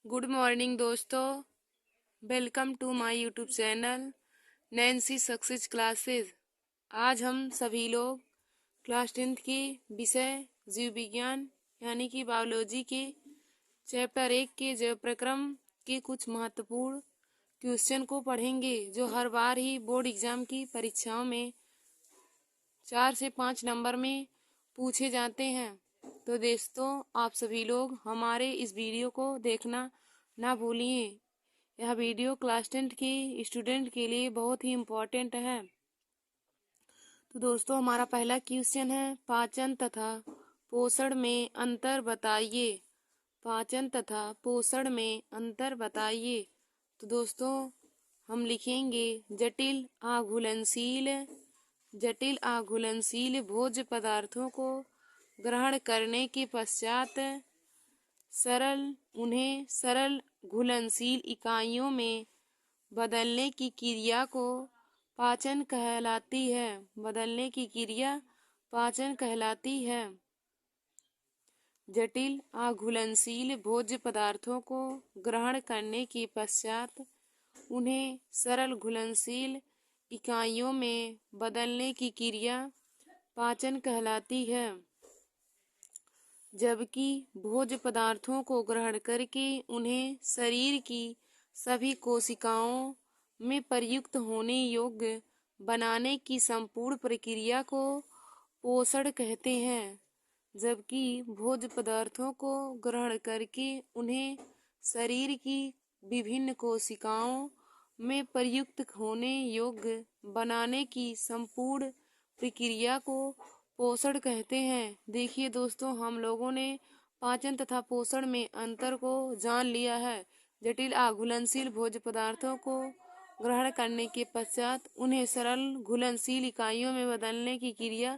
Good morning दोस्तों। Welcome to my YouTube channel Nancy success classes. आज हम सभी लोग क्लास 10th की विषय जीव विज्ञान यानी कि बायोलॉजी के चैप्टर 1 के जैव प्रक्रम के कुछ महत्वपूर्ण क्वेश्चन को पढ़ेंगे, जो हर बार ही बोर्ड एग्जाम की परीक्षाओं में 4 से 5 नंबर में पूछे जाते हैं। तो दोस्तों, आप सभी लोग हमारे इस वीडियो को देखना ना भूलिए। यह वीडियो क्लास 10th के स्टूडेंट के लिए बहुत ही इम्पोर्टेंट है। तो दोस्तों, हमारा पहला क्वेश्चन है, पाचन तथा पोषण में अंतर बताइए। पाचन तथा पोषण में अंतर बताइए। तो दोस्तों, हम लिखेंगे जटिल आघुलनशील भोज्य पदार्थों को ग्रहण करने के पश्चात उन्हें सरल घुलनशील इकाइयों में बदलने की क्रिया को पाचन कहलाती है। बदलने की क्रिया पाचन कहलाती है। जटिल अघुलनशील भोज्य पदार्थों को ग्रहण करने के पश्चात उन्हें सरल घुलनशील इकाइयों में बदलने की क्रिया पाचन कहलाती है। जबकि भोज्य पदार्थों को ग्रहण करके उन्हें शरीर की सभी कोशिकाओं में प्रयुक्त होने योग्य बनाने की संपूर्ण प्रक्रिया को पोषण कहते हैं। जबकि भोज्य पदार्थों को ग्रहण करके उन्हें शरीर की विभिन्न कोशिकाओं में प्रयुक्त होने योग्य बनाने की संपूर्ण प्रक्रिया को पोषण कहते हैं। देखिए दोस्तों, हम लोगों ने पाचन तथा पोषण में अंतर को जान लिया है। जटिल अघुलनशील भोज्य पदार्थों को ग्रहण करने के पश्चात उन्हें सरल घुलनशील इकाइयों में बदलने की क्रिया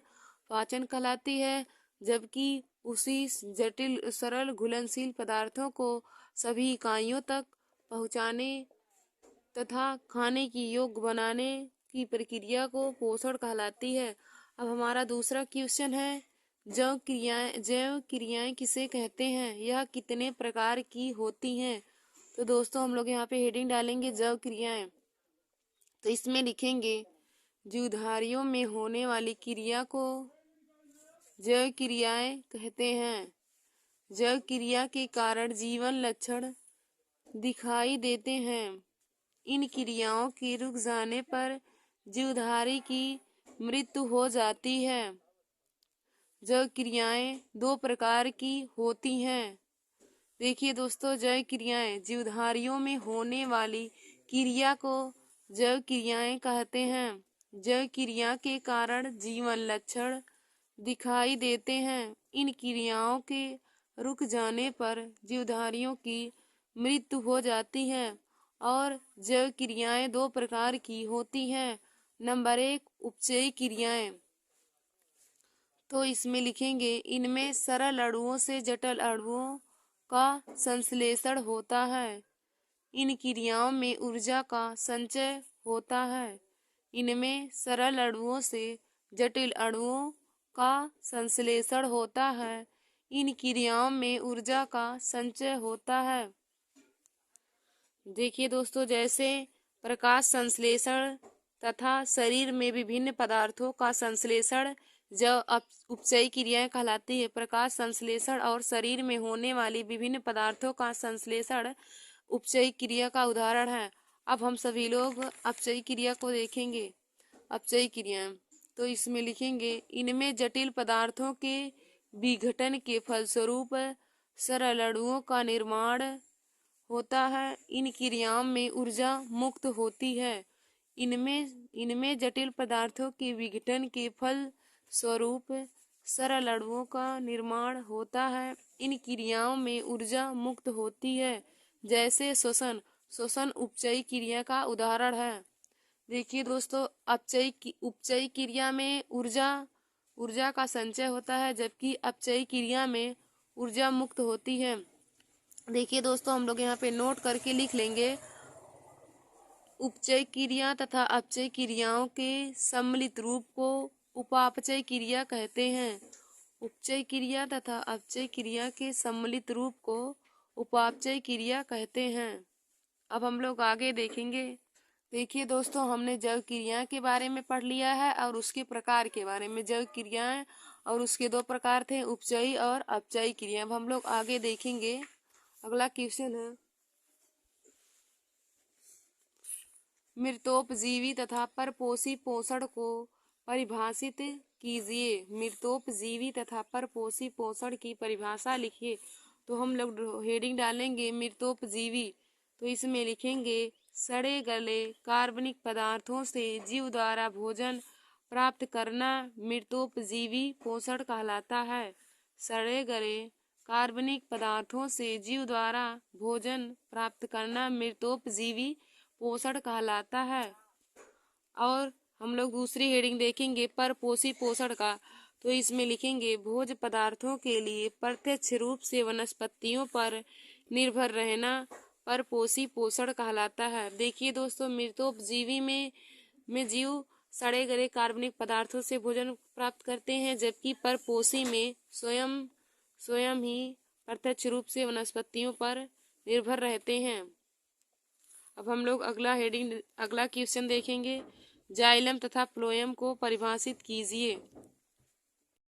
पाचन कहलाती है। जबकि उसी जटिल सरल घुलनशील पदार्थों को सभी इकाइयों तक पहुँचाने तथा खाने की योग्य बनाने की प्रक्रिया को पोषण कहलाती है। अब हमारा दूसरा क्वेश्चन है, जैव क्रियाएं किसे कहते हैं, यह कितने प्रकार की होती हैं। तो दोस्तों, हम लोग यहाँ पे हेडिंग डालेंगे जैव क्रियाएं। तो इसमें लिखेंगे, जीवधारियों में होने वाली क्रिया को जैव क्रियाएं कहते हैं। जैव क्रिया के कारण जीवन लक्षण दिखाई देते हैं। इन क्रियाओं के रुक जाने पर जीवधारी की मृत्यु हो जाती है। जैव क्रियाएं दो प्रकार की होती हैं। देखिए दोस्तों, जैव क्रियाएं जीवधारियों में होने वाली क्रिया को जैव क्रियाएं कहते हैं। जैव क्रिया के कारण जीवन लक्षण दिखाई देते हैं। इन क्रियाओं के रुक जाने पर जीवधारियों की मृत्यु हो जाती है। और जैव क्रियाएं दो प्रकार की होती हैं। नंबर 1, उपचयी क्रियाएं। तो इसमें लिखेंगे, इनमें सरल अणुओं से जटिल अणुओं का संश्लेषण होता है। इन क्रियाओं में ऊर्जा का संचय होता है। इनमें सरल अणुओं से जटिल अणुओं का संश्लेषण होता है। इन क्रियाओं में ऊर्जा का संचय होता है। देखिए दोस्तों, जैसे प्रकाश संश्लेषण तथा शरीर में विभिन्न पदार्थों का संश्लेषण जब उपचयी क्रियाएं कहलाती है। प्रकाश संश्लेषण और शरीर में होने वाली विभिन्न पदार्थों का संश्लेषण उपचयी क्रिया का उदाहरण है। अब हम सभी लोग अपचयी क्रिया को देखेंगे। अपचयी क्रियाएं, तो इसमें लिखेंगे, इनमें जटिल पदार्थों के विघटन के फलस्वरूप सरल अणुओं का निर्माण होता है। इन क्रियाओं में ऊर्जा मुक्त होती है। इनमें जटिल पदार्थों के विघटन के फल स्वरूप सरल अणुओं का निर्माण होता है। इन क्रियाओं में ऊर्जा मुक्त होती है। जैसे शोषण उपचयी क्रिया का उदाहरण है। देखिए दोस्तों, उपचयी क्रिया में ऊर्जा का संचय होता है, जबकि अपचयी क्रिया में ऊर्जा मुक्त होती है। देखिए दोस्तों, हम लोग यहाँ पे नोट करके लिख लेंगे, उपचय क्रिया तथा अपचय क्रियाओं के सम्मिलित रूप को उपापचय क्रिया कहते हैं। उपचय क्रिया तथा अपचय क्रिया के सम्मिलित रूप को उपापचय क्रिया कहते हैं। अब हम लोग आगे देखेंगे। देखिए दोस्तों, हमने जैव क्रिया के बारे में पढ़ लिया है और उसके प्रकार के बारे में। जैव क्रियाएं और उसके दो प्रकार थे, उपचयी और अपचयी क्रिया। अब हम लोग आगे देखेंगे। अगला क्वेश्चन है, मृतोपजीवी तथा परपोषी पोषण को परिभाषित कीजिए। मृतोपजीवी तथा परपोषी पोषण की परिभाषा लिखिए। तो हम लोग हेडिंग डालेंगे मृतोपजीवी। तो इसमें लिखेंगे सड़े गले कार्बनिक पदार्थों से जीव द्वारा भोजन प्राप्त करना मृतोपजीवी पोषण कहलाता है। सड़े गले कार्बनिक पदार्थों से जीव द्वारा भोजन प्राप्त करना मृतोपजीवी पोषण कहलाता है। और हम लोग दूसरी हेडिंग देखेंगे परपोषी पोषण का। तो इसमें लिखेंगे भोज्य पदार्थों के लिए प्रत्यक्ष रूप से वनस्पतियों पर निर्भर रहना परपोषी पोषण कहलाता है। देखिए दोस्तों, मृतोपजीवी में जीव सड़े गले कार्बनिक पदार्थों से भोजन प्राप्त करते हैं, जबकि परपोषी में स्वयं ही प्रत्यक्ष रूप से वनस्पतियों पर निर्भर रहते हैं। अब हम लोग अगला क्वेश्चन देखेंगे। जाइलम तथा फ्लोएम को परिभाषित कीजिए।